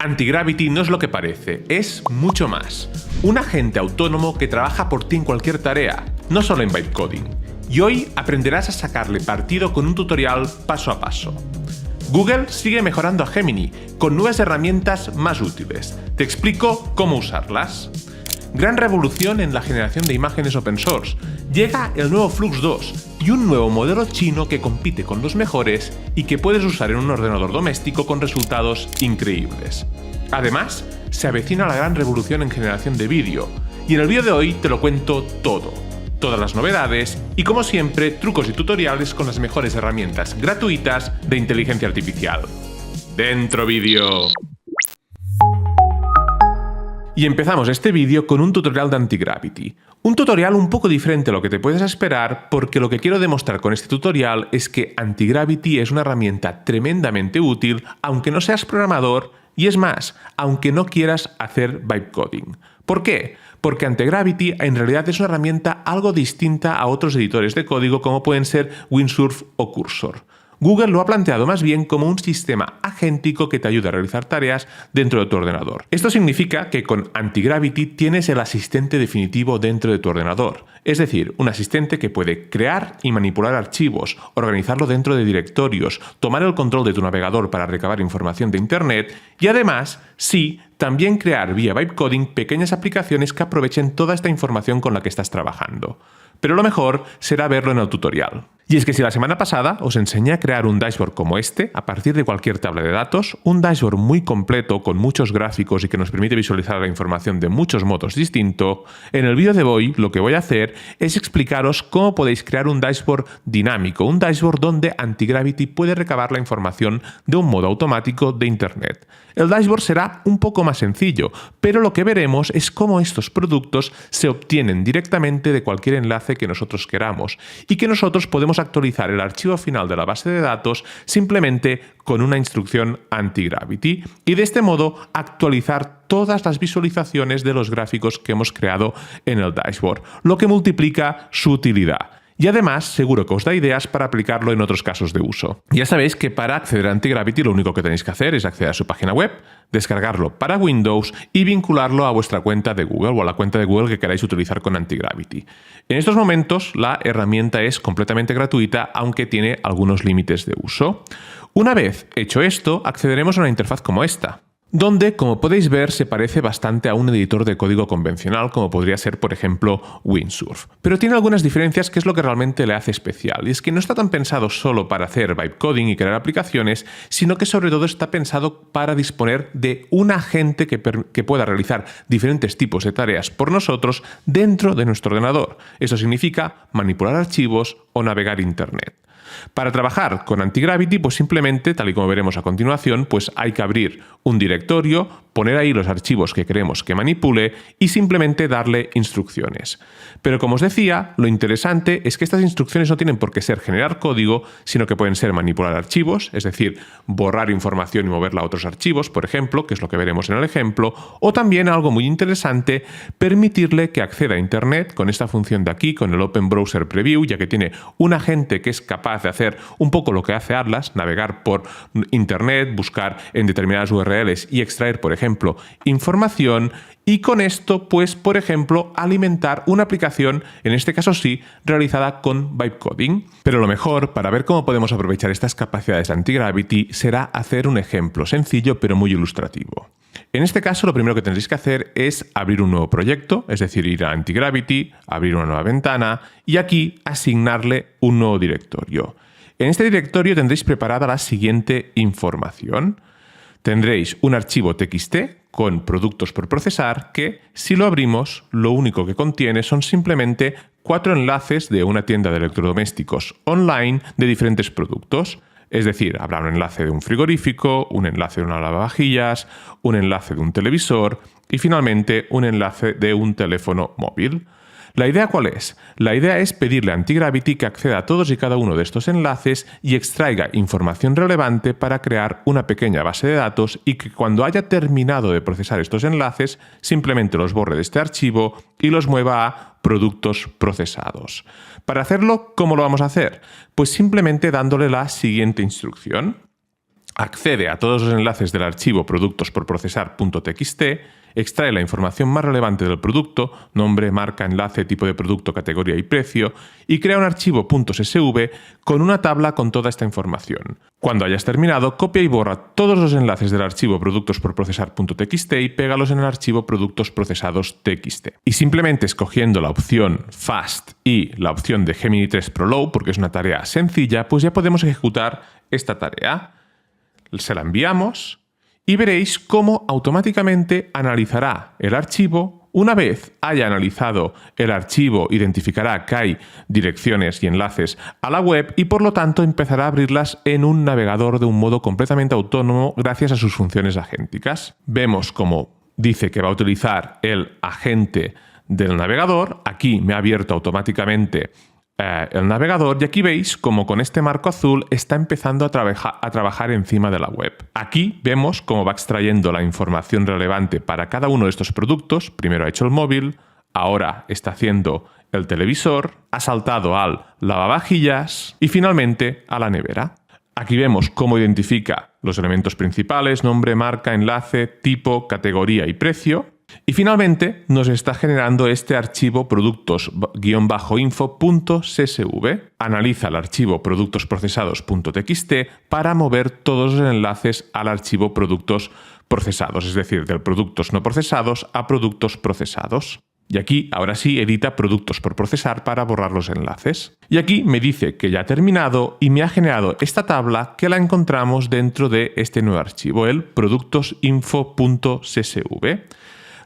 Antigravity no es lo que parece, es mucho más. Un agente autónomo que trabaja por ti en cualquier tarea, no solo en Bytecoding. Y hoy aprenderás a sacarle partido con un tutorial paso a paso. Google sigue mejorando a Gemini con nuevas herramientas más útiles. Te explico cómo usarlas. Gran revolución en la generación de imágenes open source. Llega el nuevo Flux 2 y un nuevo modelo chino que compite con los mejores y que puedes usar en un ordenador doméstico con resultados increíbles. Además, se avecina la gran revolución en generación de vídeo. Y en el vídeo de hoy te lo cuento todo. Todas las novedades y, como siempre, trucos y tutoriales con las mejores herramientas gratuitas de inteligencia artificial. ¡Dentro vídeo! Y empezamos este vídeo con un tutorial de Antigravity. Un tutorial un poco diferente a lo que te puedes esperar, porque lo que quiero demostrar con este tutorial es que Antigravity es una herramienta tremendamente útil, aunque no seas programador, y es más, aunque no quieras hacer bytecoding. ¿Por qué? Porque Antigravity en realidad es una herramienta algo distinta a otros editores de código como pueden ser Windsurf o Cursor. Google lo ha planteado más bien como un sistema agéntico que te ayuda a realizar tareas dentro de tu ordenador. Esto significa que con Antigravity tienes el asistente definitivo dentro de tu ordenador, es decir, un asistente que puede crear y manipular archivos, organizarlo dentro de directorios, tomar el control de tu navegador para recabar información de Internet y además, sí, también crear vía bytecoding pequeñas aplicaciones que aprovechen toda esta información con la que estás trabajando. Pero lo mejor será verlo en el tutorial. Y es que si la semana pasada os enseñé a crear un dashboard como este, a partir de cualquier tabla de datos, un dashboard muy completo con muchos gráficos y que nos permite visualizar la información de muchos modos distintos, en el vídeo de hoy lo que voy a hacer es explicaros cómo podéis crear un dashboard dinámico, un dashboard donde Antigravity puede recabar la información de un modo automático de Internet. El dashboard será un poco más sencillo, pero lo que veremos es cómo estos productos se obtienen directamente de cualquier enlace que nosotros queramos y que nosotros podemos actualizar el archivo final de la base de datos simplemente con una instrucción Antigravity y de este modo actualizar todas las visualizaciones de los gráficos que hemos creado en el dashboard, lo que multiplica su utilidad. Y además, seguro que os da ideas para aplicarlo en otros casos de uso. Ya sabéis que para acceder a Antigravity lo único que tenéis que hacer es acceder a su página web, descargarlo para Windows y vincularlo a vuestra cuenta de Google o a la cuenta de Google que queráis utilizar con Antigravity. En estos momentos la herramienta es completamente gratuita, aunque tiene algunos límites de uso. Una vez hecho esto, accederemos a una interfaz como esta, donde, como podéis ver, se parece bastante a un editor de código convencional como podría ser, por ejemplo, Windsurf. Pero tiene algunas diferencias que es lo que realmente le hace especial, y es que no está tan pensado solo para hacer bytecoding y crear aplicaciones, sino que sobre todo está pensado para disponer de un agente que pueda realizar diferentes tipos de tareas por nosotros dentro de nuestro ordenador. Eso significa manipular archivos o navegar Internet. Para trabajar con Antigravity, pues simplemente, tal y como veremos a continuación, pues hay que abrir un directorio, poner ahí los archivos que queremos que manipule y simplemente darle instrucciones. Pero como os decía, lo interesante es que estas instrucciones no tienen por qué ser generar código, sino que pueden ser manipular archivos, es decir, borrar información y moverla a otros archivos, por ejemplo, que es lo que veremos en el ejemplo, o también algo muy interesante, permitirle que acceda a Internet con esta función de aquí, con el Open Browser Preview, ya que tiene un agente que es capaz de hacer un poco lo que hace Atlas, navegar por Internet, buscar en determinadas URLs y extraer, por ejemplo, información, y con esto, pues, por ejemplo, alimentar una aplicación, en este caso sí, realizada con bytecoding. Pero lo mejor, para ver cómo podemos aprovechar estas capacidades de Antigravity, será hacer un ejemplo sencillo pero muy ilustrativo. En este caso, lo primero que tendréis que hacer es abrir un nuevo proyecto, es decir, ir a Antigravity, abrir una nueva ventana y aquí asignarle un nuevo directorio. En este directorio tendréis preparada la siguiente información. Tendréis un archivo TXT con productos por procesar que, si lo abrimos, lo único que contiene son simplemente 4 enlaces de una tienda de electrodomésticos online de diferentes productos. Es decir, habrá un enlace de un frigorífico, un enlace de una lavavajillas, un enlace de un televisor y finalmente un enlace de un teléfono móvil. ¿La idea cuál es? La idea es pedirle a Antigravity que acceda a todos y cada uno de estos enlaces y extraiga información relevante para crear una pequeña base de datos y que cuando haya terminado de procesar estos enlaces simplemente los borre de este archivo y los mueva a productos procesados. Para hacerlo, ¿cómo lo vamos a hacer? Pues simplemente dándole la siguiente instrucción. accede a todos los enlaces del archivo productosporprocesar.txt, extrae la información más relevante del producto, nombre, marca, enlace, tipo de producto, categoría y precio, y crea un archivo .csv con una tabla con toda esta información. Cuando hayas terminado, copia y borra todos los enlaces del archivo productosporprocesar.txt y pégalos en el archivo productosprocesados.txt. Y simplemente escogiendo la opción Fast y la opción de Gemini 3 Proload, porque es una tarea sencilla, pues ya podemos ejecutar esta tarea. Se la enviamos y veréis cómo automáticamente analizará el archivo. Una vez haya analizado el archivo, identificará que hay direcciones y enlaces a la web y por lo tanto empezará a abrirlas en un navegador de un modo completamente autónomo gracias a sus funciones agénticas. Vemos cómo dice que va a utilizar el agente del navegador. Aquí me ha abierto automáticamente el navegador y aquí veis como con este marco azul está empezando a trabajar encima de la web. Aquí vemos cómo va extrayendo la información relevante para cada uno de estos productos. Primero ha hecho el móvil, ahora está haciendo el televisor, ha saltado al lavavajillas y finalmente a la nevera. Aquí vemos cómo identifica los elementos principales, nombre, marca, enlace, tipo, categoría y precio. Y finalmente nos está generando este archivo productos-info.csv. Analiza el archivo productosprocesados.txt para mover todos los enlaces al archivo productos procesados, es decir, de productos no procesados a productos procesados. Y aquí, ahora sí, edita productos por procesar para borrar los enlaces. Y aquí me dice que ya ha terminado y me ha generado esta tabla que la encontramos dentro de este nuevo archivo, el productosinfo.csv.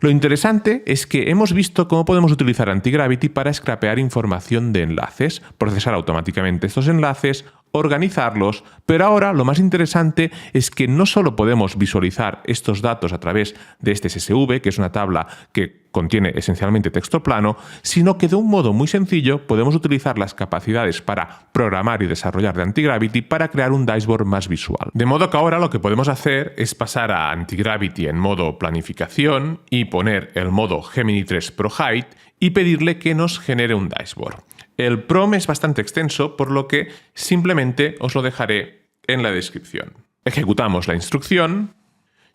Lo interesante es que hemos visto cómo podemos utilizar Antigravity para scrapear información de enlaces, procesar automáticamente estos enlaces, organizarlos, pero ahora lo más interesante es que no solo podemos visualizar estos datos a través de este CSV, que es una tabla que contiene esencialmente texto plano, sino que de un modo muy sencillo podemos utilizar las capacidades para programar y desarrollar de Antigravity para crear un dashboard más visual. De modo que ahora lo que podemos hacer es pasar a Antigravity en modo planificación y poner el modo Gemini 3 Pro Height y pedirle que nos genere un dashboard. El PROM es bastante extenso, por lo que simplemente os lo dejaré en la descripción. Ejecutamos la instrucción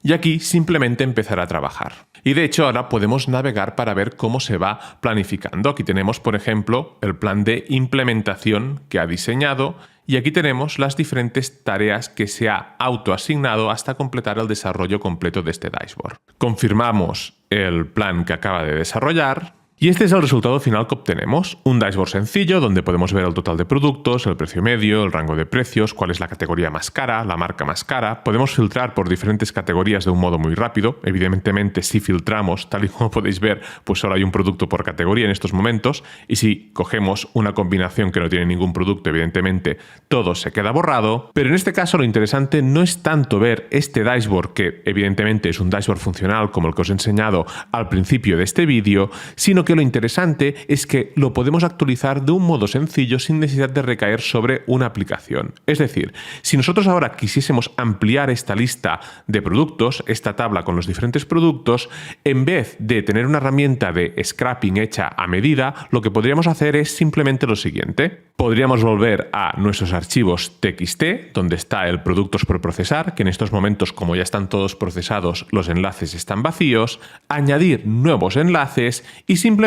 y aquí simplemente empezará a trabajar. Y de hecho ahora podemos navegar para ver cómo se va planificando. Aquí tenemos, por ejemplo, el plan de implementación que ha diseñado y aquí tenemos las diferentes tareas que se ha autoasignado hasta completar el desarrollo completo de este dashboard. Confirmamos el plan que acaba de desarrollar. Y este es el resultado final que obtenemos. Un dashboard sencillo donde podemos ver el total de productos, el precio medio, el rango de precios, cuál es la categoría más cara, la marca más cara. Podemos filtrar por diferentes categorías de un modo muy rápido. Evidentemente, si filtramos, tal y como podéis ver, pues solo hay un producto por categoría en estos momentos. Y si cogemos una combinación que no tiene ningún producto, evidentemente todo se queda borrado. Pero en este caso lo interesante no es tanto ver este dashboard, que evidentemente es un dashboard funcional como el que os he enseñado al principio de este vídeo, sino que lo interesante es que lo podemos actualizar de un modo sencillo sin necesidad de recaer sobre una aplicación. Es decir, si nosotros ahora quisiésemos ampliar esta lista de productos, esta tabla con los diferentes productos, en vez de tener una herramienta de scrapping hecha a medida, lo que podríamos hacer es simplemente lo siguiente. Podríamos volver a nuestros archivos TXT, donde está el productos por procesar, que en estos momentos, como ya están todos procesados, los enlaces están vacíos, añadir nuevos enlaces y simplemente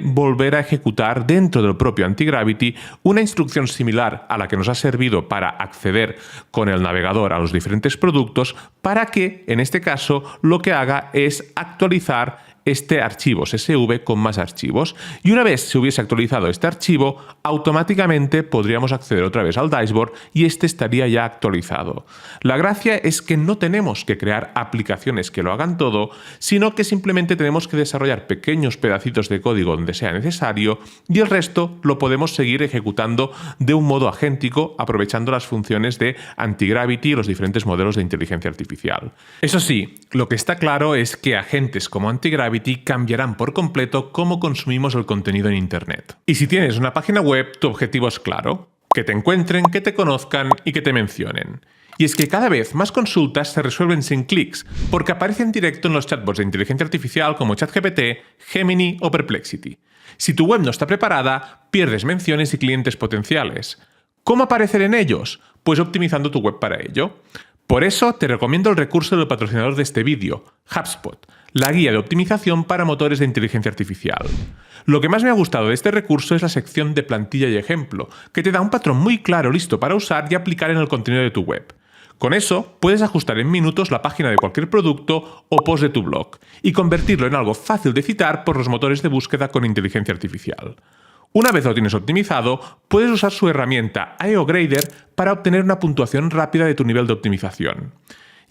volver a ejecutar dentro del propio Antigravity una instrucción similar a la que nos ha servido para acceder con el navegador a los diferentes productos, para que, en este caso, lo que haga es actualizar este archivo CSV con más archivos. Y una vez se hubiese actualizado este archivo, automáticamente podríamos acceder otra vez al dashboard y este estaría ya actualizado. La gracia es que no tenemos que crear aplicaciones que lo hagan todo, sino que simplemente tenemos que desarrollar pequeños pedacitos de código donde sea necesario y el resto lo podemos seguir ejecutando de un modo agéntico, aprovechando las funciones de Antigravity y los diferentes modelos de inteligencia artificial. Eso sí, lo que está claro es que agentes como Antigravity cambiarán por completo cómo consumimos el contenido en Internet. Y si tienes una página web, tu objetivo es claro: que te encuentren, que te conozcan y que te mencionen. Y es que cada vez más consultas se resuelven sin clics, porque aparecen directo en los chatbots de inteligencia artificial como ChatGPT, Gemini o Perplexity. Si tu web no está preparada, pierdes menciones y clientes potenciales. ¿Cómo aparecer en ellos? Pues optimizando tu web para ello. Por eso te recomiendo el recurso del patrocinador de este vídeo, HubSpot, la guía de optimización para motores de inteligencia artificial. Lo que más me ha gustado de este recurso es la sección de plantilla y ejemplo, que te da un patrón muy claro listo para usar y aplicar en el contenido de tu web. Con eso, puedes ajustar en minutos la página de cualquier producto o post de tu blog y convertirlo en algo fácil de citar por los motores de búsqueda con inteligencia artificial. Una vez lo tienes optimizado, puedes usar su herramienta IO Grader para obtener una puntuación rápida de tu nivel de optimización.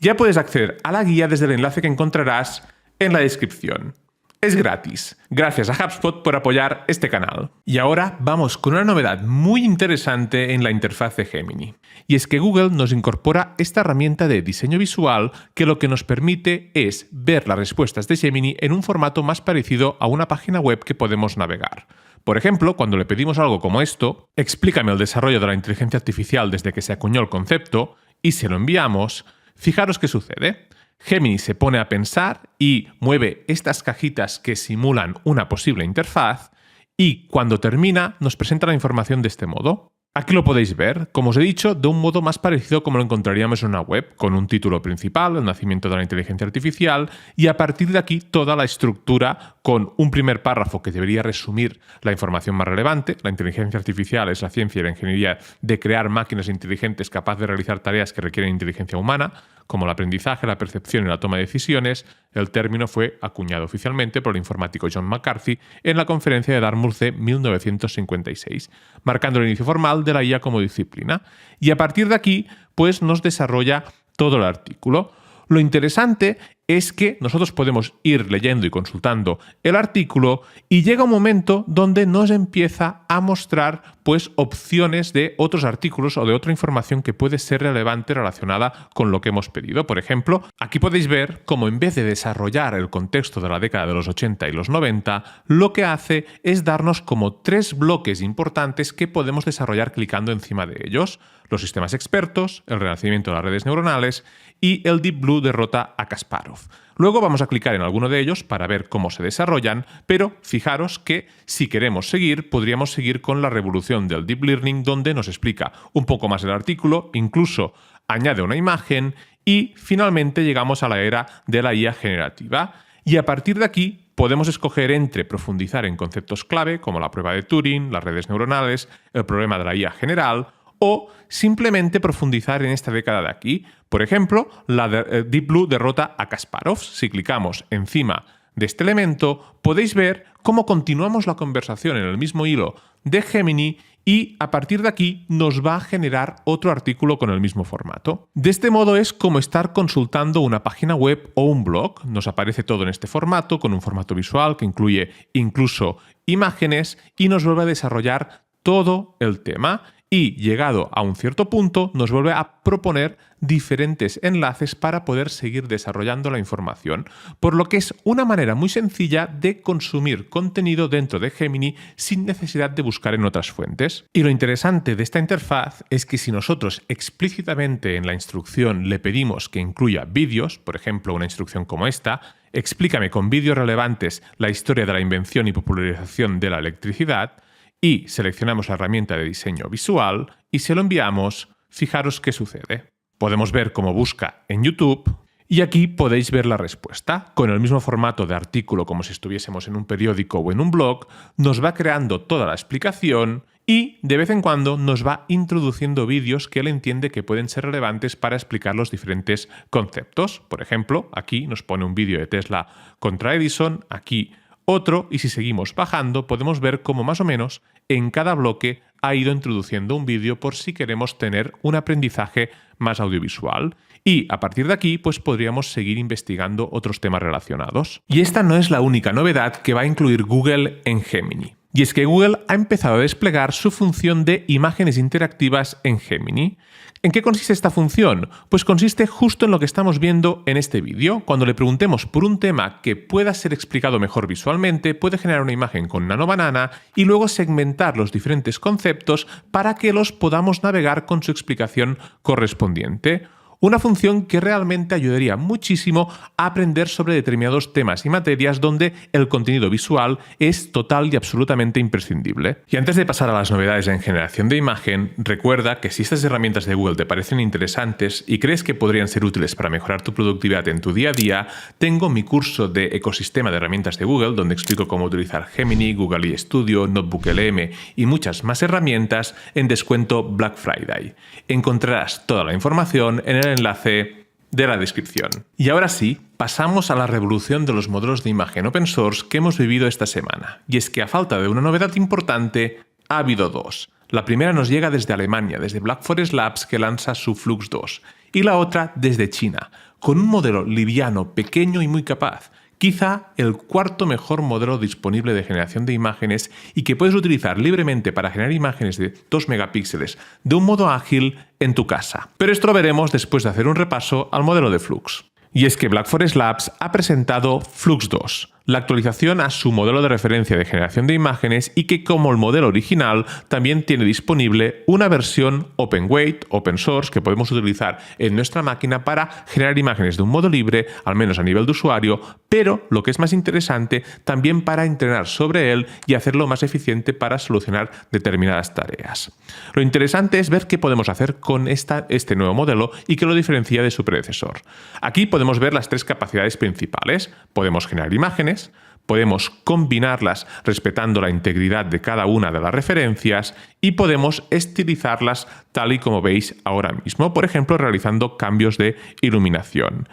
Ya puedes acceder a la guía desde el enlace que encontrarás en la descripción. Es gratis. Gracias a HubSpot por apoyar este canal. Y ahora vamos con una novedad muy interesante en la interfaz de Gemini. Y es que Google nos incorpora esta herramienta de diseño visual que lo que nos permite es ver las respuestas de Gemini en un formato más parecido a una página web que podemos navegar. Por ejemplo, cuando le pedimos algo como esto, explícame el desarrollo de la inteligencia artificial desde que se acuñó el concepto, y se lo enviamos, fijaros qué sucede. Gemini se pone a pensar y mueve estas cajitas que simulan una posible interfaz y cuando termina nos presenta la información de este modo. Aquí lo podéis ver, como os he dicho, de un modo más parecido como lo encontraríamos en una web, con un título principal, el nacimiento de la inteligencia artificial, y a partir de aquí toda la estructura con un primer párrafo que debería resumir la información más relevante. La inteligencia artificial es la ciencia y la ingeniería de crear máquinas inteligentes capaces de realizar tareas que requieren inteligencia humana, como el aprendizaje, la percepción y la toma de decisiones. El término fue acuñado oficialmente por el informático John McCarthy en la conferencia de Dartmouth de 1956, marcando el inicio formal de la IA como disciplina. Y a partir de aquí, pues nos desarrolla todo el artículo. Lo interesante es que nosotros podemos ir leyendo y consultando el artículo y llega un momento donde nos empieza a mostrar pues opciones de otros artículos o de otra información que puede ser relevante relacionada con lo que hemos pedido. Por ejemplo, aquí podéis ver cómo en vez de desarrollar el contexto de la década de los 80 y los 90, lo que hace es darnos como 3 bloques importantes que podemos desarrollar clicando encima de ellos: los sistemas expertos, el renacimiento de las redes neuronales y el Deep Blue derrota a Kasparov. Luego vamos a clicar en alguno de ellos para ver cómo se desarrollan, pero fijaros que si queremos seguir, podríamos seguir con la revolución del Deep Learning, donde nos explica un poco más el artículo, incluso añade una imagen y finalmente llegamos a la era de la IA generativa. Y a partir de aquí podemos escoger entre profundizar en conceptos clave como la prueba de Turing, las redes neuronales, el problema de la IA general, o simplemente profundizar en esta década de aquí. Por ejemplo, la Deep Blue derrota a Kasparov. Si clicamos encima de este elemento, podéis ver cómo continuamos la conversación en el mismo hilo de Gemini y a partir de aquí nos va a generar otro artículo con el mismo formato. De este modo es como estar consultando una página web o un blog. Nos aparece todo en este formato, con un formato visual que incluye incluso imágenes y nos vuelve a desarrollar todo el tema. Y llegado a un cierto punto nos vuelve a proponer diferentes enlaces para poder seguir desarrollando la información, por lo que es una manera muy sencilla de consumir contenido dentro de Gemini sin necesidad de buscar en otras fuentes. Y lo interesante de esta interfaz es que si nosotros explícitamente en la instrucción le pedimos que incluya vídeos, por ejemplo una instrucción como esta: explícame con vídeos relevantes la historia de la invención y popularización de la electricidad, y seleccionamos la herramienta de diseño visual y se lo enviamos, fijaros qué sucede. Podemos ver cómo busca en YouTube y aquí podéis ver la respuesta. Con el mismo formato de artículo como si estuviésemos en un periódico o en un blog, nos va creando toda la explicación y de vez en cuando nos va introduciendo vídeos que él entiende que pueden ser relevantes para explicar los diferentes conceptos. Por ejemplo, aquí nos pone un vídeo de Tesla contra Edison, aquí otro, y si seguimos bajando podemos ver cómo más o menos en cada bloque ha ido introduciendo un vídeo por si queremos tener un aprendizaje más audiovisual. Y a partir de aquí pues podríamos seguir investigando otros temas relacionados. Y esta no es la única novedad que va a incluir Google en Gemini. Y es que Google ha empezado a desplegar su función de imágenes interactivas en Gemini. ¿En qué consiste esta función? Pues consiste justo en lo que estamos viendo en este vídeo. Cuando le preguntemos por un tema que pueda ser explicado mejor visualmente, puede generar una imagen con nanobanana y luego segmentar los diferentes conceptos para que los podamos navegar con su explicación correspondiente. Una función que realmente ayudaría muchísimo a aprender sobre determinados temas y materias donde el contenido visual es total y absolutamente imprescindible. Y antes de pasar a las novedades en generación de imagen, recuerda que si estas herramientas de Google te parecen interesantes y crees que podrían ser útiles para mejorar tu productividad en tu día a día, tengo mi curso de ecosistema de herramientas de Google donde explico cómo utilizar Gemini, Google I Studio, Notebook LM y muchas más herramientas en descuento Black Friday. Encontrarás toda la información en el enlace de la descripción. Y ahora sí, pasamos a la revolución de los modelos de imagen open source que hemos vivido esta semana. Y es que a falta de una novedad importante, ha habido dos. La primera nos llega desde Alemania, desde Black Forest Labs, que lanza su Flux 2, y la otra desde China, con un modelo liviano, pequeño y muy capaz. Quizá el cuarto mejor modelo disponible de generación de imágenes y que puedes utilizar libremente para generar imágenes de 2 megapíxeles de un modo ágil en tu casa. Pero esto lo veremos después de hacer un repaso al modelo de Flux. Y es que Black Forest Labs ha presentado Flux 2, la actualización a su modelo de referencia de generación de imágenes y que, como el modelo original, también tiene disponible una versión open weight, open source, que podemos utilizar en nuestra máquina para generar imágenes de un modo libre, al menos a nivel de usuario, pero, lo que es más interesante, también para entrenar sobre él y hacerlo más eficiente para solucionar determinadas tareas. Lo interesante es ver qué podemos hacer con este nuevo modelo y qué lo diferencia de su predecesor. Aquí podemos ver las tres capacidades principales. Podemos generar imágenes, podemos combinarlas respetando la integridad de cada una de las referencias y podemos estilizarlas tal y como veis ahora mismo, por ejemplo, realizando cambios de iluminación.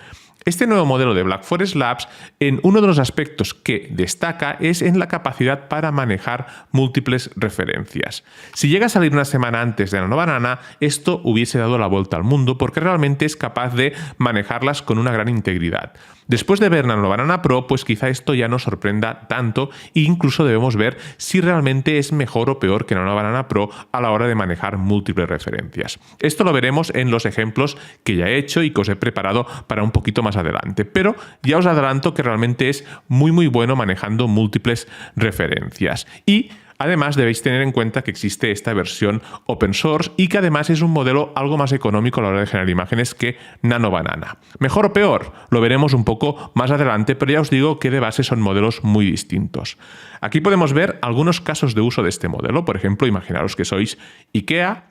Este nuevo modelo de Black Forest Labs, en uno de los aspectos que destaca es en la capacidad para manejar múltiples referencias. Si llega a salir una semana antes de Nano Banana, esto hubiese dado la vuelta al mundo porque realmente es capaz de manejarlas con una gran integridad. Después de ver Nano Banana Pro, pues quizá esto ya no sorprenda tanto e incluso debemos ver si realmente es mejor o peor que Nano Banana Pro a la hora de manejar múltiples referencias. Esto lo veremos en los ejemplos que ya he hecho y que os he preparado para un poquito más adelante, pero ya os adelanto que realmente es muy bueno manejando múltiples referencias. Y además debéis tener en cuenta que existe esta versión open source y que además es un modelo algo más económico a la hora de generar imágenes que Nano Banana. ¿Mejor o peor? Lo veremos un poco más adelante, pero ya os digo que de base son modelos muy distintos. Aquí podemos ver algunos casos de uso de este modelo. Por ejemplo, imaginaros que sois IKEA,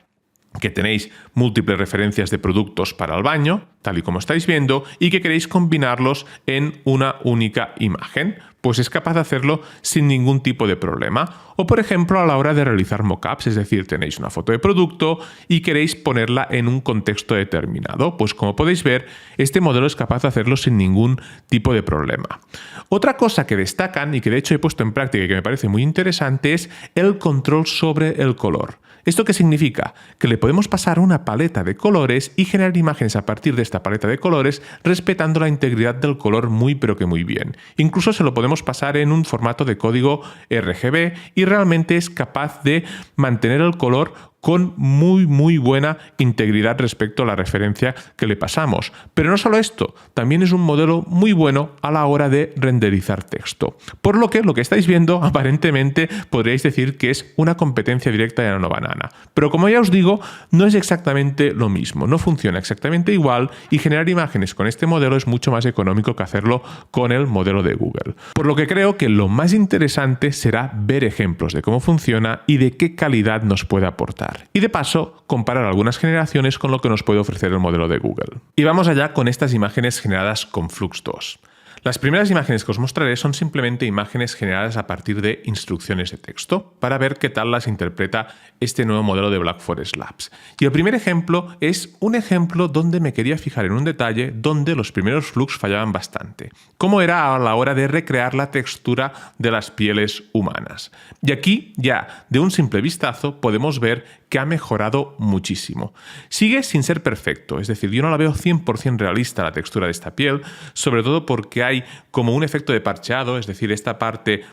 que tenéis múltiples referencias de productos para el baño, tal y como estáis viendo, y que queréis combinarlos en una única imagen. Pues es capaz de hacerlo sin ningún tipo de problema. O por ejemplo a la hora de realizar mockups, es decir, tenéis una foto de producto y queréis ponerla en un contexto determinado. Pues como podéis ver, este modelo es capaz de hacerlo sin ningún tipo de problema. Otra cosa que destacan y que de hecho he puesto en práctica y que me parece muy interesante es el control sobre el color. ¿Esto qué significa? Que le podemos pasar una paleta de colores y generar imágenes a partir de esta paleta de colores respetando la integridad del color muy pero que muy bien. Incluso se lo podemos pasar en un formato de código RGB y realmente es capaz de mantener el color con muy buena integridad respecto a la referencia que le pasamos. Pero no solo esto, también es un modelo muy bueno a la hora de renderizar texto. Por lo que estáis viendo, aparentemente podríais decir que es una competencia directa de Nano Banana. Pero como ya os digo, no es exactamente lo mismo, no funciona exactamente igual y generar imágenes con este modelo es mucho más económico que hacerlo con el modelo de Google. Por lo que creo que lo más interesante será ver ejemplos de cómo funciona y de qué calidad nos puede aportar. Y de paso, comparar algunas generaciones con lo que nos puede ofrecer el modelo de Google. Y vamos allá con estas imágenes generadas con Flux 2. Las primeras imágenes que os mostraré son simplemente imágenes generadas a partir de instrucciones de texto para ver qué tal las interpreta este nuevo modelo de Black Forest Labs. Y el primer ejemplo es un ejemplo donde me quería fijar en un detalle donde los primeros Flux fallaban bastante, como era a la hora de recrear la textura de las pieles humanas. Y aquí ya de un simple vistazo podemos ver que ha mejorado muchísimo. Sigue sin ser perfecto, es decir, yo no la veo 100% realista la textura de esta piel, sobre todo porque hay como un efecto de parcheado, es decir, esta parte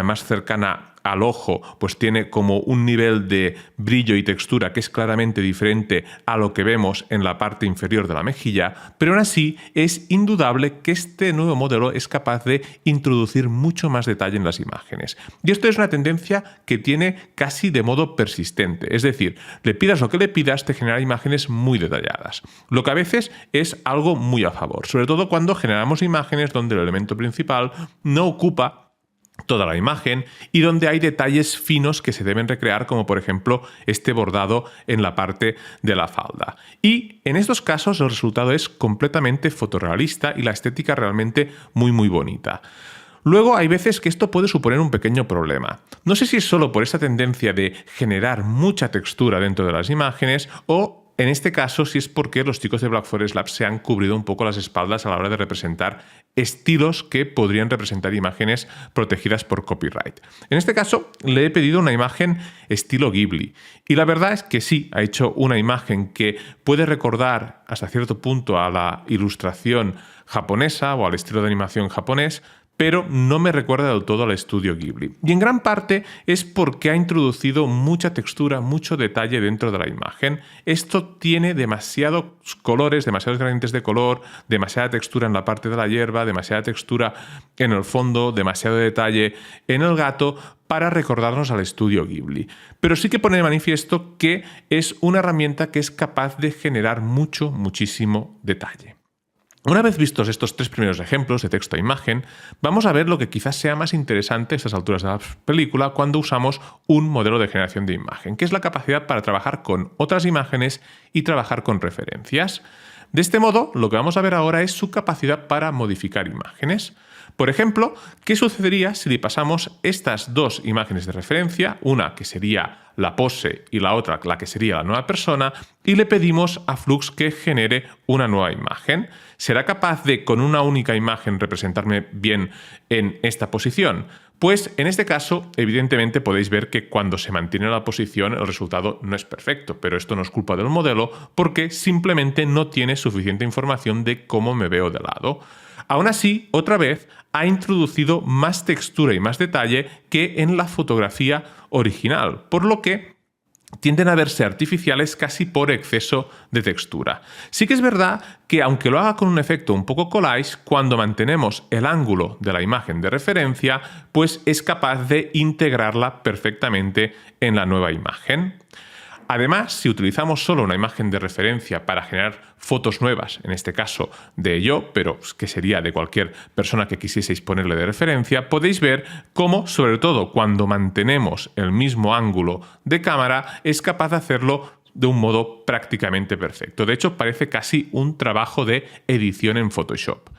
más cercana al ojo, pues tiene como un nivel de brillo y textura que es claramente diferente a lo que vemos en la parte inferior de la mejilla, pero aún así es indudable que este nuevo modelo es capaz de introducir mucho más detalle en las imágenes. Y esto es una tendencia que tiene casi de modo persistente, es decir, le pidas lo que le pidas, te genera imágenes muy detalladas, lo que a veces es algo muy a favor, sobre todo cuando generamos imágenes donde el elemento principal no ocupa toda la imagen y donde hay detalles finos que se deben recrear, como por ejemplo este bordado en la parte de la falda. Y en estos casos el resultado es completamente fotorrealista y la estética realmente muy bonita. Luego hay veces que esto puede suponer un pequeño problema. No sé si es solo por esta tendencia de generar mucha textura dentro de las imágenes o en este caso, si es porque los chicos de Black Forest Labs se han cubrido un poco las espaldas a la hora de representar estilos que podrían representar imágenes protegidas por copyright. En este caso, le he pedido una imagen estilo Ghibli. Y la verdad es que sí, ha hecho una imagen que puede recordar hasta cierto punto a la ilustración japonesa o al estilo de animación japonés, pero no me recuerda del todo al estudio Ghibli. Y en gran parte es porque ha introducido mucha textura, mucho detalle dentro de la imagen. Esto tiene demasiados colores, demasiados gradientes de color, demasiada textura en la parte de la hierba, demasiada textura en el fondo, demasiado detalle en el gato para recordarnos al estudio Ghibli. Pero sí que pone de manifiesto que es una herramienta que es capaz de generar muchísimo detalle. Una vez vistos estos tres primeros ejemplos de texto a imagen, vamos a ver lo que quizás sea más interesante a estas alturas de la película cuando usamos un modelo de generación de imagen, que es la capacidad para trabajar con otras imágenes y trabajar con referencias. De este modo, lo que vamos a ver ahora es su capacidad para modificar imágenes. Por ejemplo, ¿qué sucedería si le pasamos estas dos imágenes de referencia, una que sería la pose y la otra la que sería la nueva persona, y le pedimos a Flux que genere una nueva imagen? ¿Será capaz de, con una única imagen, representarme bien en esta posición? Pues en este caso, evidentemente podéis ver que cuando se mantiene la posición el resultado no es perfecto, pero esto no es culpa del modelo porque simplemente no tiene suficiente información de cómo me veo de lado. Aún así, otra vez, ha introducido más textura y más detalle que en la fotografía original, por lo que tienden a verse artificiales casi por exceso de textura. Sí que es verdad que aunque lo haga con un efecto un poco collage, cuando mantenemos el ángulo de la imagen de referencia, pues es capaz de integrarla perfectamente en la nueva imagen. Además, si utilizamos solo una imagen de referencia para generar fotos nuevas, en este caso de yo, pero que sería de cualquier persona que quisieseis ponerle de referencia, podéis ver cómo, sobre todo cuando mantenemos el mismo ángulo de cámara, es capaz de hacerlo de un modo prácticamente perfecto. De hecho, parece casi un trabajo de edición en Photoshop.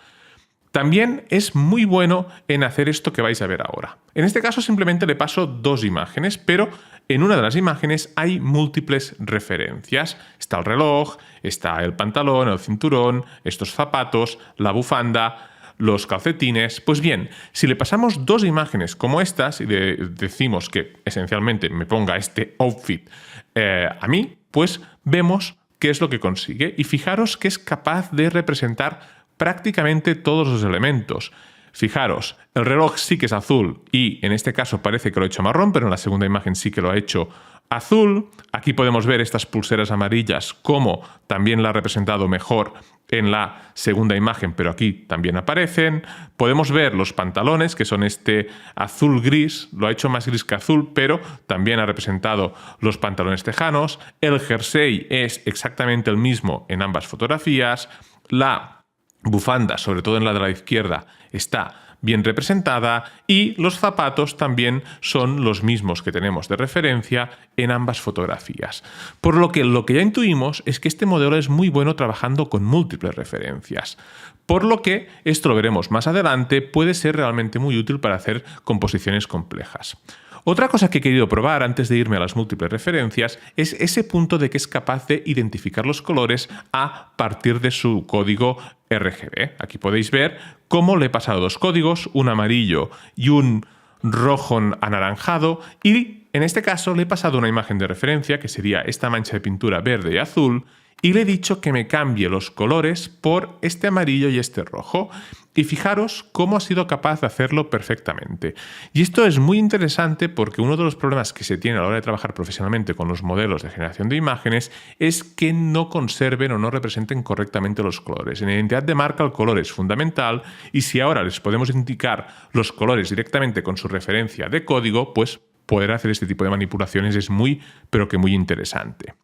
También es muy bueno en hacer esto que vais a ver ahora. En este caso simplemente le paso dos imágenes, pero en una de las imágenes hay múltiples referencias. Está el reloj, está el pantalón, el cinturón, estos zapatos, la bufanda, los calcetines. Pues bien, si le pasamos dos imágenes como estas y le decimos que esencialmente me ponga este outfit a mí, pues vemos qué es lo que consigue. Y fijaros que es capaz de representar prácticamente todos los elementos. Fijaros, el reloj sí que es azul y en este caso parece que lo ha hecho marrón, pero en la segunda imagen sí que lo ha hecho azul. Aquí podemos ver estas pulseras amarillas como también la ha representado mejor en la segunda imagen, pero aquí también aparecen. Podemos ver los pantalones, que son este azul-gris, lo ha hecho más gris que azul, pero también ha representado los pantalones tejanos. El jersey es exactamente el mismo en ambas fotografías. La bufanda, sobre todo en la de la izquierda, está bien representada y los zapatos también son los mismos que tenemos de referencia en ambas fotografías. Por lo que ya intuimos es que este modelo es muy bueno trabajando con múltiples referencias. Por lo que, esto lo veremos más adelante, puede ser realmente muy útil para hacer composiciones complejas. Otra cosa que he querido probar antes de irme a las múltiples referencias es ese punto de que es capaz de identificar los colores a partir de su código RGB. Aquí podéis ver cómo le he pasado dos códigos, un amarillo y un rojo anaranjado, y en este caso le he pasado una imagen de referencia que sería esta mancha de pintura verde y azul, y le he dicho que me cambie los colores por este amarillo y este rojo. Y fijaros cómo ha sido capaz de hacerlo perfectamente. Y esto es muy interesante porque uno de los problemas que se tiene a la hora de trabajar profesionalmente con los modelos de generación de imágenes es que no conserven o no representen correctamente los colores. En la identidad de marca el color es fundamental y si ahora les podemos indicar los colores directamente con su referencia de código, pues poder hacer este tipo de manipulaciones es muy, pero que muy interesante.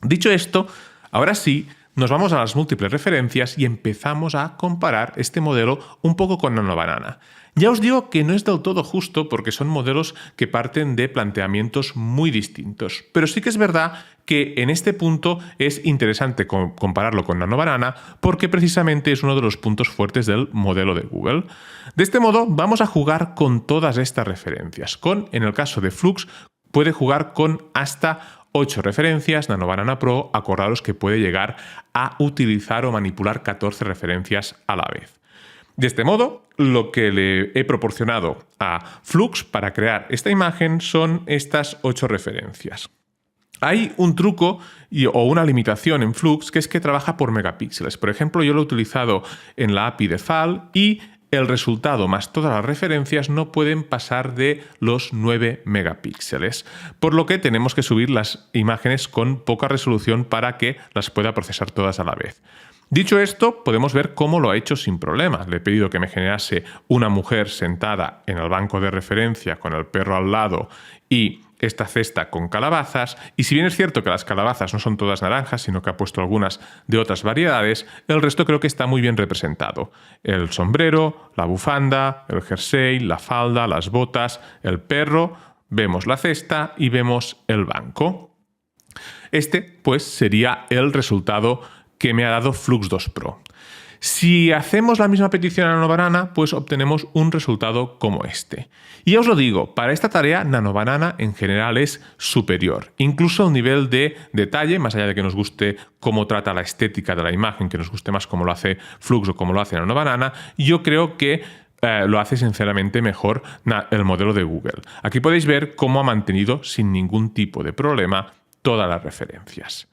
Dicho esto, ahora sí, nos vamos a las múltiples referencias y empezamos a comparar este modelo un poco con Nanobanana. Ya os digo que no es del todo justo porque son modelos que parten de planteamientos muy distintos, pero sí que es verdad que en este punto es interesante compararlo con Nanobanana porque precisamente es uno de los puntos fuertes del modelo de Google. De este modo vamos a jugar con todas estas referencias. En el caso de Flux, puede jugar con hasta 8 referencias, Nanobanana Pro, acordaros que puede llegar a utilizar o manipular 14 referencias a la vez. De este modo, lo que le he proporcionado a Flux para crear esta imagen son estas 8 referencias. Hay un truco o una limitación en Flux que es que trabaja por megapíxeles. Por ejemplo, yo lo he utilizado en la API de FAL y el resultado más todas las referencias no pueden pasar de los 9 megapíxeles, por lo que tenemos que subir las imágenes con poca resolución para que las pueda procesar todas a la vez. Dicho esto, podemos ver cómo lo ha hecho sin problema. Le he pedido que me generase una mujer sentada en el banco de referencia con el perro al lado y esta cesta con calabazas, y si bien es cierto que las calabazas no son todas naranjas, sino que ha puesto algunas de otras variedades, el resto creo que está muy bien representado. El sombrero, la bufanda, el jersey, la falda, las botas, el perro, vemos la cesta y vemos el banco. Este, pues, sería el resultado que me ha dado Flux 2 Pro. Si hacemos la misma petición a Nanobanana, pues obtenemos un resultado como este. Y ya os lo digo, para esta tarea Nanobanana en general es superior, incluso a un nivel de detalle, más allá de que nos guste cómo trata la estética de la imagen, que nos guste más cómo lo hace Flux o cómo lo hace Nanobanana, yo creo que lo hace sinceramente mejor el modelo de Google. Aquí podéis ver cómo ha mantenido sin ningún tipo de problema todas las referencias.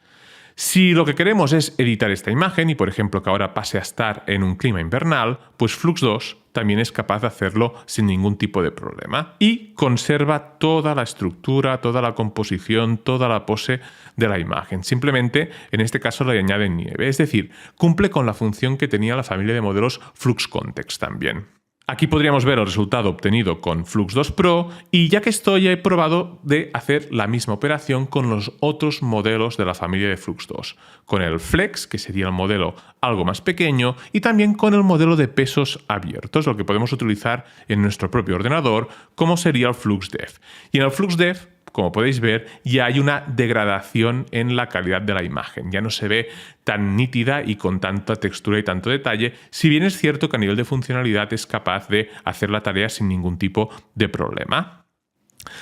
Si lo que queremos es editar esta imagen y, por ejemplo, que ahora pase a estar en un clima invernal, pues Flux 2 también es capaz de hacerlo sin ningún tipo de problema y conserva toda la estructura, toda la composición, toda la pose de la imagen. Simplemente, en este caso, le añade nieve, es decir, cumple con la función que tenía la familia de modelos Flux Context también. Aquí podríamos ver el resultado obtenido con Flux 2 Pro y ya que estoy he probado de hacer la misma operación con los otros modelos de la familia de Flux 2, con el Flex, que sería el modelo algo más pequeño, y también con el modelo de pesos abiertos, lo que podemos utilizar en nuestro propio ordenador, como sería el Flux Dev. Y en el Flux Dev, como podéis ver, ya hay una degradación en la calidad de la imagen. Ya no se ve tan nítida y con tanta textura y tanto detalle, si bien es cierto que a nivel de funcionalidad es capaz de hacer la tarea sin ningún tipo de problema.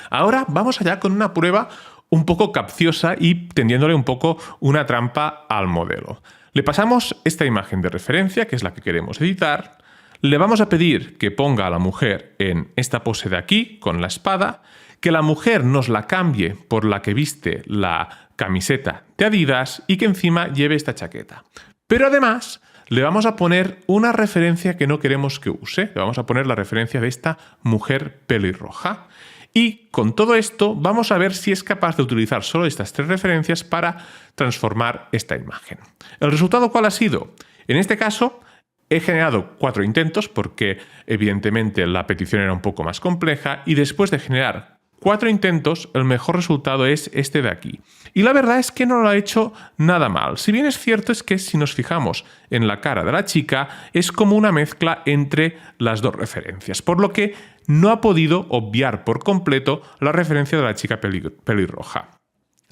Ahora vamos allá con una prueba un poco capciosa y tendiéndole un poco una trampa al modelo. Le pasamos esta imagen de referencia, que es la que queremos editar. Le vamos a pedir que ponga a la mujer en esta pose de aquí, con la espada, que la mujer nos la cambie por la que viste la camiseta de Adidas y que encima lleve esta chaqueta. Pero además le vamos a poner una referencia que no queremos que use. Le vamos a poner la referencia de esta mujer pelirroja. Y con todo esto vamos a ver si es capaz de utilizar solo estas 3 referencias para transformar esta imagen. ¿El resultado cuál ha sido? En este caso he generado 4 intentos porque evidentemente la petición era un poco más compleja y después de generar 4 intentos, el mejor resultado es este de aquí. Y la verdad es que no lo ha hecho nada mal. Si bien es cierto es que si nos fijamos en la cara de la chica, es como una mezcla entre las 2 referencias, por lo que no ha podido obviar por completo la referencia de la chica pelirroja.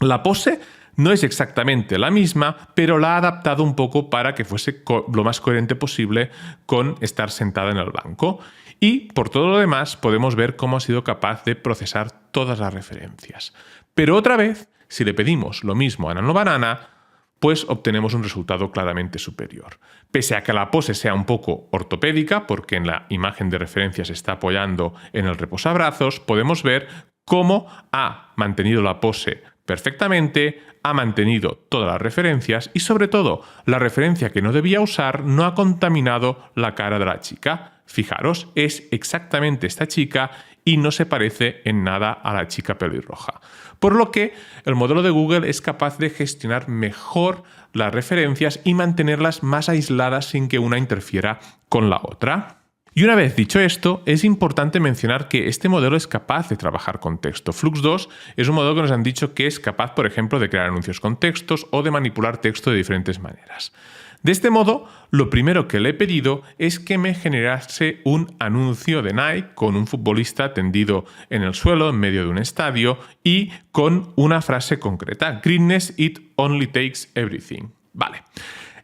La pose no es exactamente la misma, pero la ha adaptado un poco para que fuese lo más coherente posible con estar sentada en el banco. Y por todo lo demás podemos ver cómo ha sido capaz de procesar todas las referencias. Pero otra vez, si le pedimos lo mismo a Nanobanana, pues obtenemos un resultado claramente superior. Pese a que la pose sea un poco ortopédica, porque en la imagen de referencia se está apoyando en el reposabrazos, podemos ver cómo ha mantenido la pose perfectamente, ha mantenido todas las referencias y sobre todo la referencia que no debía usar no ha contaminado la cara de la chica. Fijaros, es exactamente esta chica y no se parece en nada a la chica pelirroja. Por lo que el modelo de Google es capaz de gestionar mejor las referencias y mantenerlas más aisladas sin que una interfiera con la otra. Y una vez dicho esto, es importante mencionar que este modelo es capaz de trabajar con texto. Flux 2 es un modelo que nos han dicho que es capaz, por ejemplo, de crear anuncios con textos o de manipular texto de diferentes maneras. De este modo, lo primero que le he pedido es que me generase un anuncio de Nike con un futbolista tendido en el suelo en medio de un estadio y con una frase concreta: "Greatness, it only takes everything". Vale.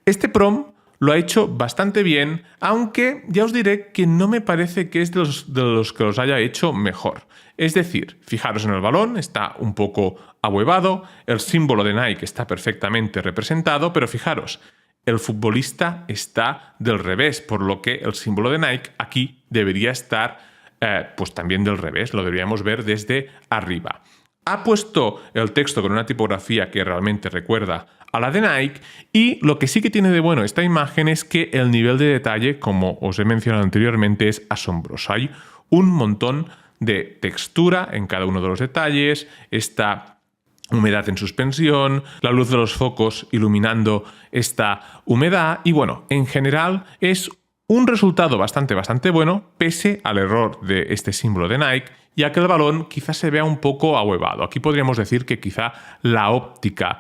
Este prompt lo ha hecho bastante bien, aunque ya os diré que no me parece que es de los que los haya hecho mejor. Es decir, fijaros en el balón, está un poco ahuevado, el símbolo de Nike está perfectamente representado, pero fijaros, el futbolista está del revés, por lo que el símbolo de Nike aquí debería estar pues también del revés, lo deberíamos ver desde arriba. Ha puesto el texto con una tipografía que realmente recuerda a la de Nike y lo que sí que tiene de bueno esta imagen es que el nivel de detalle, como os he mencionado anteriormente, es asombroso. Hay un montón de textura en cada uno de los detalles, esta humedad en suspensión, la luz de los focos iluminando esta humedad y bueno, en general es un resultado bastante bueno pese al error de este símbolo de Nike, ya que el balón quizás se vea un poco ahuevado. Aquí podríamos decir que quizá la óptica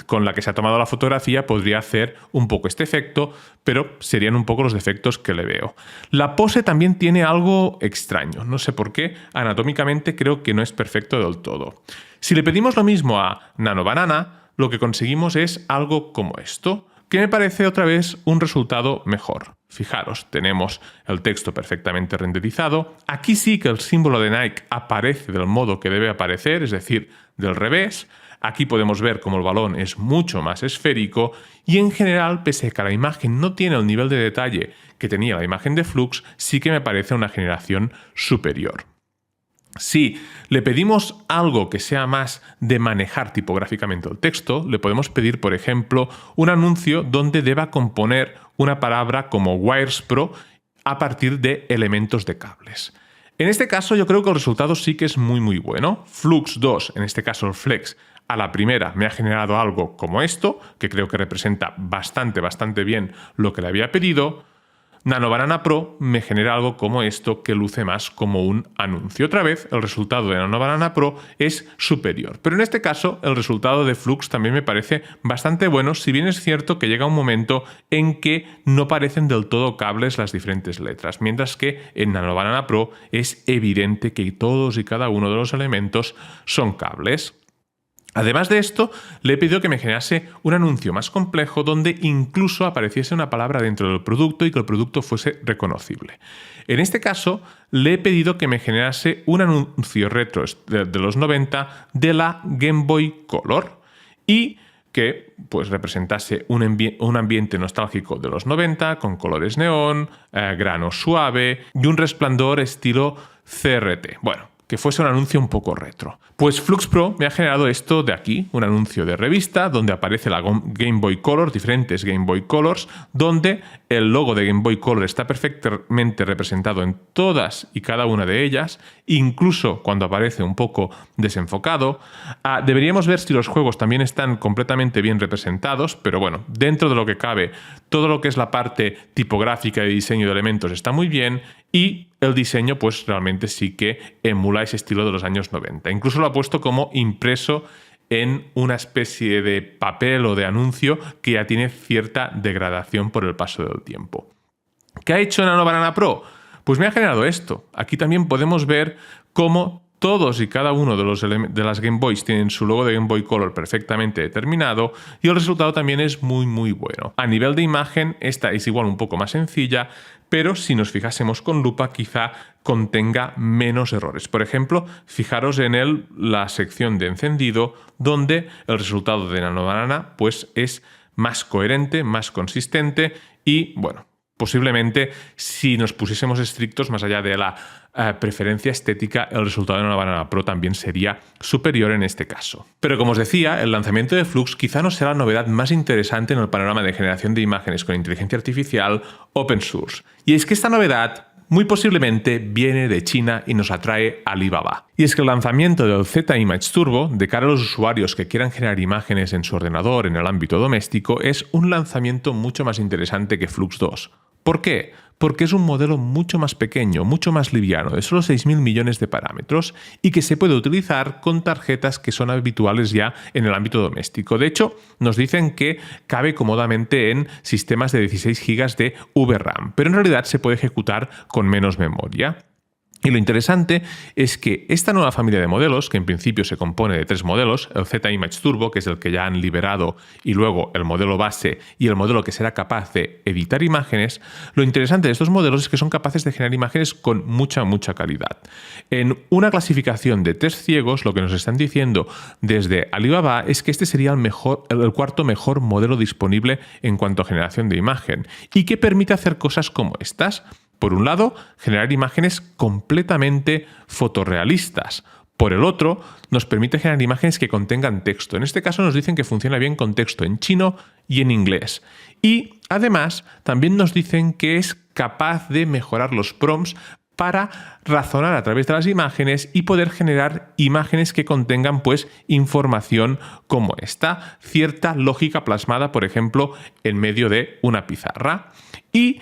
con la que se ha tomado la fotografía podría hacer un poco este efecto, pero serían un poco los defectos que le veo. La pose también tiene algo extraño, no sé por qué, anatómicamente creo que no es perfecto del todo. Si le pedimos lo mismo a Nano Banana, lo que conseguimos es algo como esto, que me parece otra vez un resultado mejor. Fijaros, tenemos el texto perfectamente renderizado. Aquí sí que el símbolo de Nike aparece del modo que debe aparecer, es decir, del revés. Aquí podemos ver cómo el balón es mucho más esférico y en general, pese a que la imagen no tiene el nivel de detalle que tenía la imagen de Flux, sí que me parece una generación superior. Si le pedimos algo que sea más de manejar tipográficamente el texto, le podemos pedir, por ejemplo, un anuncio donde deba componer una palabra como Wires Pro a partir de elementos de cables. En este caso yo creo que el resultado sí que es muy bueno. Flux 2, en este caso el Flex, a la primera me ha generado algo como esto, que creo que representa bastante bien lo que le había pedido. Nano Banana Pro me genera algo como esto que luce más como un anuncio. Otra vez, el resultado de Nano Banana Pro es superior. Pero en este caso, el resultado de Flux también me parece bastante bueno, si bien es cierto que llega un momento en que no parecen del todo cables las diferentes letras, mientras que en Nano Banana Pro es evidente que todos y cada uno de los elementos son cables. Además de esto, le he pedido que me generase un anuncio más complejo donde incluso apareciese una palabra dentro del producto y que el producto fuese reconocible. En este caso, le he pedido que me generase un anuncio retro de los 90 de la Game Boy Color y que pues representase un ambiente nostálgico de los 90 con colores neón, grano suave y un resplandor estilo CRT. Bueno, que fuese un anuncio un poco retro. Pues Flux Pro me ha generado esto de aquí, un anuncio de revista donde aparece la Game Boy Color, diferentes Game Boy Colors, donde el logo de Game Boy Color está perfectamente representado en todas y cada una de ellas, incluso cuando aparece un poco desenfocado. Deberíamos ver si los juegos también están completamente bien representados, pero bueno, dentro de lo que cabe, todo lo que es la parte tipográfica y diseño de elementos está muy bien y el diseño pues realmente sí que emula ese estilo de los años 90. Incluso lo ha puesto como impreso en una especie de papel o de anuncio que ya tiene cierta degradación por el paso del tiempo. ¿Qué ha hecho Nano Banana Pro? Pues me ha generado esto. Aquí también podemos ver cómo todos y cada uno de las Game Boys tienen su logo de Game Boy Color perfectamente determinado y el resultado también es muy bueno. A nivel de imagen, esta es igual un poco más sencilla, pero si nos fijásemos con lupa quizá contenga menos errores. Por ejemplo, fijaros en la sección de encendido donde el resultado de Nano Banana pues es más coherente, más consistente y bueno, Posiblemente, si nos pusiésemos estrictos más allá de la preferencia estética, el resultado de una Banana Pro también sería superior en este caso. Pero como os decía, el lanzamiento de Flux quizá no será la novedad más interesante en el panorama de generación de imágenes con inteligencia artificial open source. Y es que esta novedad muy posiblemente viene de China y nos atrae Alibaba. Y es que el lanzamiento del Z-Image Turbo, de cara a los usuarios que quieran generar imágenes en su ordenador en el ámbito doméstico, es un lanzamiento mucho más interesante que Flux 2. ¿Por qué? Porque es un modelo mucho más pequeño, mucho más liviano, de solo 6.000 millones de parámetros y que se puede utilizar con tarjetas que son habituales ya en el ámbito doméstico. De hecho, nos dicen que cabe cómodamente en sistemas de 16 GB de VRAM, pero en realidad se puede ejecutar con menos memoria. Y lo interesante es que esta nueva familia de modelos, que en principio se compone de 3 modelos, el Z-Image Turbo, que es el que ya han liberado, y luego el modelo base y el modelo que será capaz de editar imágenes, lo interesante de estos modelos es que son capaces de generar imágenes con mucha calidad. En una clasificación de test ciegos, lo que nos están diciendo desde Alibaba es que este sería el cuarto mejor modelo disponible en cuanto a generación de imagen y que permite hacer cosas como estas. Por un lado, generar imágenes completamente fotorrealistas. Por el otro, nos permite generar imágenes que contengan texto. En este caso nos dicen que funciona bien con texto en chino y en inglés. Y además, también nos dicen que es capaz de mejorar los prompts para razonar a través de las imágenes y poder generar imágenes que contengan información como esta, cierta lógica plasmada, por ejemplo, en medio de una pizarra. Y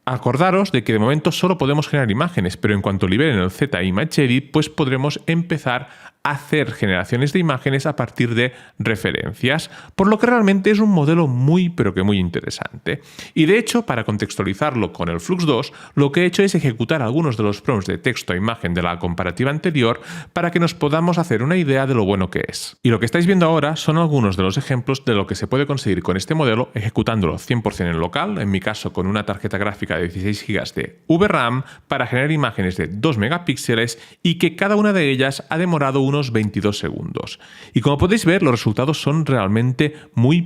acordaros de que de momento solo podemos generar imágenes, pero en cuanto liberen el Z-Image Edit, podremos empezar a hacer generaciones de imágenes a partir de referencias, por lo que realmente es un modelo muy interesante. Y de hecho, para contextualizarlo con el Flux 2, lo que he hecho es ejecutar algunos de los prompts de texto a imagen de la comparativa anterior para que nos podamos hacer una idea de lo bueno que es. Y lo que estáis viendo ahora son algunos de los ejemplos de lo que se puede conseguir con este modelo ejecutándolo 100% en local, en mi caso con una tarjeta gráfica de 16 GB de VRAM, para generar imágenes de 2 megapíxeles y que cada una de ellas ha demorado unos 22 segundos. Y como podéis ver, los resultados son realmente muy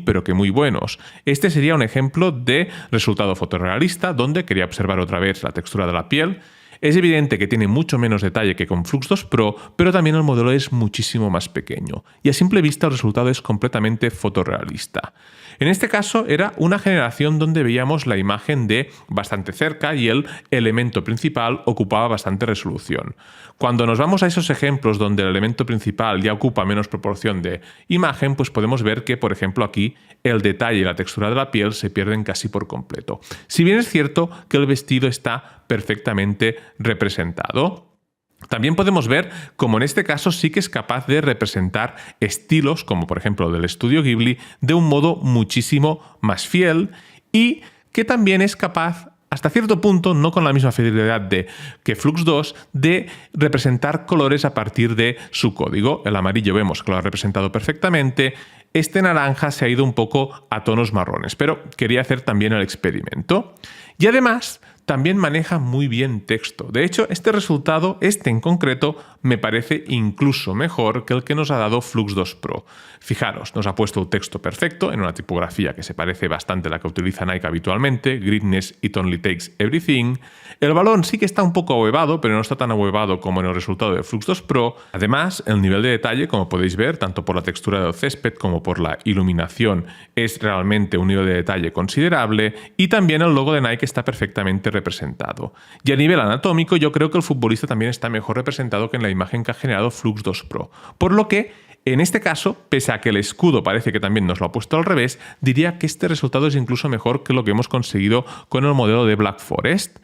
buenos. Este sería un ejemplo de resultado fotorrealista donde quería observar otra vez la textura de la piel. Es evidente que tiene mucho menos detalle que con Flux 2 Pro, pero también el modelo es muchísimo más pequeño. Y a simple vista el resultado es completamente fotorrealista. En este caso era una generación donde veíamos la imagen de bastante cerca y el elemento principal ocupaba bastante resolución. Cuando nos vamos a esos ejemplos donde el elemento principal ya ocupa menos proporción de imagen, podemos ver que, por ejemplo, aquí el detalle y la textura de la piel se pierden casi por completo. Si bien es cierto que el vestido está perfectamente representado, también podemos ver cómo en este caso sí que es capaz de representar estilos, como por ejemplo del estudio Ghibli, de un modo muchísimo más fiel y que también es capaz, hasta cierto punto, no con la misma fidelidad que Flux 2, de representar colores a partir de su código. El amarillo vemos que lo ha representado perfectamente. Este naranja se ha ido un poco a tonos marrones, pero quería hacer también el experimento. Y además, también maneja muy bien texto. De hecho, este resultado, en concreto, me parece incluso mejor que el que nos ha dado Flux 2 Pro. Fijaros, nos ha puesto el texto perfecto en una tipografía que se parece bastante a la que utiliza Nike habitualmente, Greatness It Only Takes Everything. El balón sí que está un poco ahuevado, pero no está tan ahuevado como en el resultado de Flux 2 Pro. Además, el nivel de detalle, como podéis ver, tanto por la textura del césped como por la iluminación, es realmente un nivel de detalle considerable, y también el logo de Nike está perfectamente representado. Y a nivel anatómico, yo creo que el futbolista también está mejor representado que en la imagen que ha generado Flux 2 Pro. Por lo que, en este caso, pese a que el escudo parece que también nos lo ha puesto al revés, diría que este resultado es incluso mejor que lo que hemos conseguido con el modelo de Black Forest.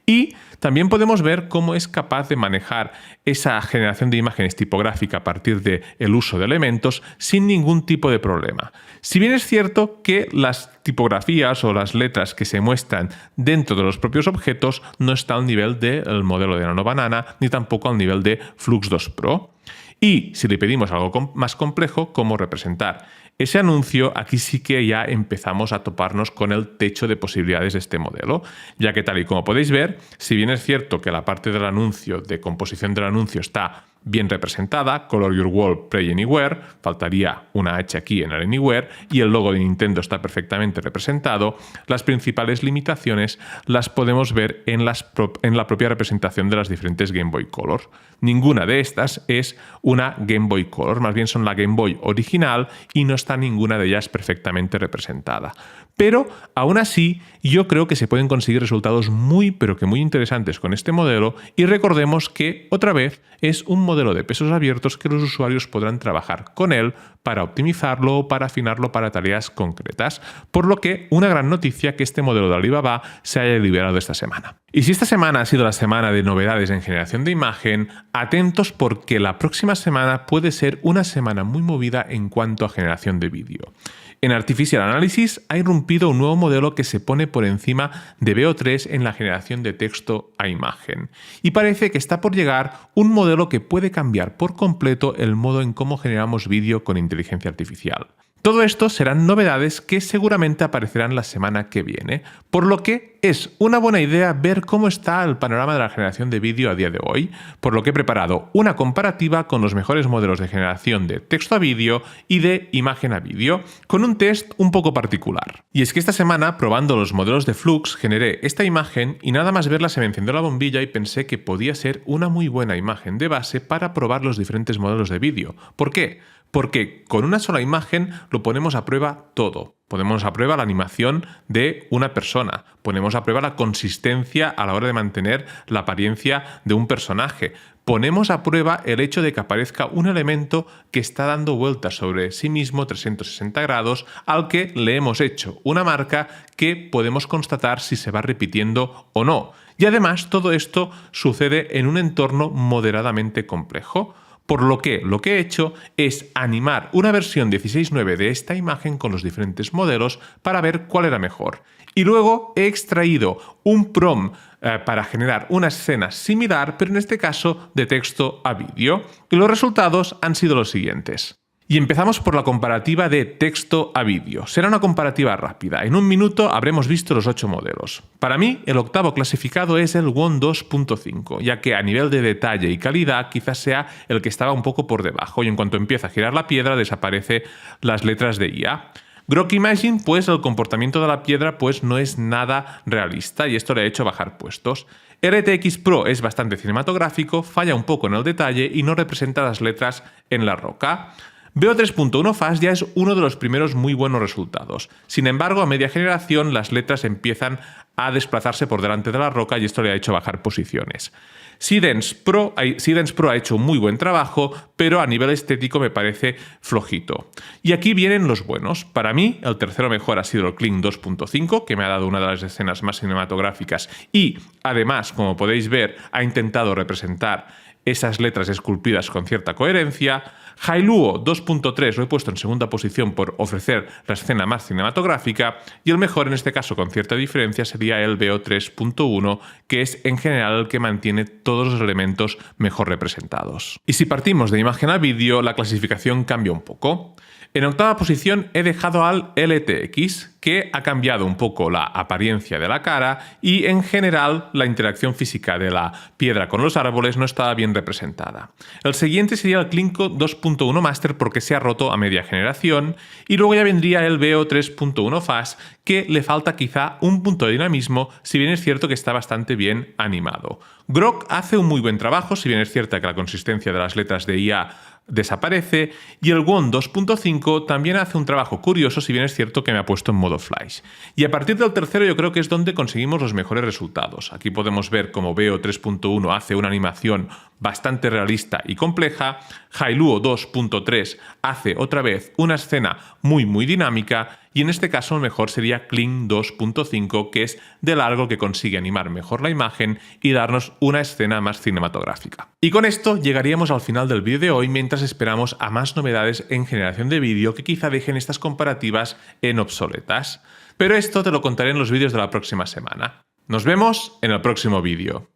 Y también podemos ver cómo es capaz de manejar esa generación de imágenes tipográfica a partir del uso de elementos sin ningún tipo de problema. Si bien es cierto que las tipografías o las letras que se muestran dentro de los propios objetos no están al nivel del modelo de Nano Banana ni tampoco al nivel de Flux 2 Pro. Y si le pedimos algo más complejo, como representar ese anuncio, aquí sí que ya empezamos a toparnos con el techo de posibilidades de este modelo, ya que tal y como podéis ver, si bien es cierto que la parte del anuncio, de composición del anuncio, está bien representada, Color Your World, Play Anywhere, faltaría una H aquí en el Anywhere, y el logo de Nintendo está perfectamente representado. Las principales limitaciones las podemos ver en la propia representación de las diferentes Game Boy Color. Ninguna de estas es una Game Boy Color, más bien son la Game Boy original y no está ninguna de ellas perfectamente representada. Pero aún así yo creo que se pueden conseguir resultados muy pero que muy interesantes con este modelo, y recordemos que otra vez es un modelo de pesos abiertos que los usuarios podrán trabajar con él para optimizarlo o para afinarlo para tareas concretas, por lo que una gran noticia que este modelo de Alibaba se haya liberado esta semana. Y si esta semana ha sido la semana de novedades en generación de imagen, atentos porque la próxima semana puede ser una semana muy movida en cuanto a generación de vídeo. En Artificial Analysis ha irrumpido un nuevo modelo que se pone por encima de Veo 3 en la generación de texto a imagen. Y parece que está por llegar un modelo que puede cambiar por completo el modo en cómo generamos vídeo con inteligencia artificial. Todo esto serán novedades que seguramente aparecerán la semana que viene, por lo que es una buena idea ver cómo está el panorama de la generación de vídeo a día de hoy, por lo que he preparado una comparativa con los mejores modelos de generación de texto a vídeo y de imagen a vídeo, con un test un poco particular. Y es que esta semana, probando los modelos de Flux, generé esta imagen y nada más verla se me encendió la bombilla y pensé que podía ser una muy buena imagen de base para probar los diferentes modelos de vídeo. ¿Por qué? Porque con una sola imagen lo ponemos a prueba todo. Ponemos a prueba la animación de una persona, ponemos a prueba la consistencia a la hora de mantener la apariencia de un personaje, ponemos a prueba el hecho de que aparezca un elemento que está dando vueltas sobre sí mismo 360 grados al que le hemos hecho una marca que podemos constatar si se va repitiendo o no. Y además todo esto sucede en un entorno moderadamente complejo. Por lo que he hecho es animar una versión 16:9 de esta imagen con los diferentes modelos para ver cuál era mejor. Y luego he extraído un prompt para generar una escena similar, pero en este caso de texto a vídeo. Y los resultados han sido los siguientes. Y empezamos por la comparativa de texto a vídeo. Será una comparativa rápida. En un minuto habremos visto los 8 modelos. Para mí, el octavo clasificado es el One 2.5, ya que a nivel de detalle y calidad quizás sea el que estaba un poco por debajo, y en cuanto empieza a girar la piedra desaparecen las letras de IA. Grok Imagine, pues el comportamiento de la piedra pues no es nada realista y esto le ha hecho bajar puestos. RTX Pro es bastante cinematográfico, falla un poco en el detalle y no representa las letras en la roca. Veo 3.1 Fast ya es uno de los primeros muy buenos resultados. Sin embargo, a media generación las letras empiezan a desplazarse por delante de la roca y esto le ha hecho bajar posiciones. Seedance Pro ha hecho un muy buen trabajo, pero a nivel estético me parece flojito. Y aquí vienen los buenos. Para mí, el tercero mejor ha sido el Kling 2.5, que me ha dado una de las escenas más cinematográficas y, además, como podéis ver, ha intentado representar esas letras esculpidas con cierta coherencia. Hailuo 2.3 lo he puesto en segunda posición por ofrecer la escena más cinematográfica, y el mejor en este caso con cierta diferencia sería el Veo 3.1, que es en general el que mantiene todos los elementos mejor representados. Y si partimos de imagen a vídeo, la clasificación cambia un poco. En octava posición he dejado al LTX, que ha cambiado un poco la apariencia de la cara y en general la interacción física de la piedra con los árboles no estaba bien representada. El siguiente sería el Klinko 2.1 Master porque se ha roto a media generación, y luego ya vendría el Veo 3.1 Fast, que le falta quizá un punto de dinamismo, si bien es cierto que está bastante bien animado. Grok hace un muy buen trabajo, si bien es cierta que la consistencia de las letras de IA desaparece, y el One 2.5 también hace un trabajo curioso, si bien es cierto que me ha puesto en modo flash. Y a partir del tercero yo creo que es donde conseguimos los mejores resultados. Aquí podemos ver cómo Veo 3.1 hace una animación bastante realista y compleja, Hailuo 2.3 hace otra vez una escena muy dinámica, y en este caso el mejor sería Kling 2.5, que es de largo que consigue animar mejor la imagen y darnos una escena más cinematográfica. Y con esto llegaríamos al final del vídeo de hoy, mientras esperamos a más novedades en generación de vídeo que quizá dejen estas comparativas en obsoletas. Pero esto te lo contaré en los vídeos de la próxima semana. Nos vemos en el próximo vídeo.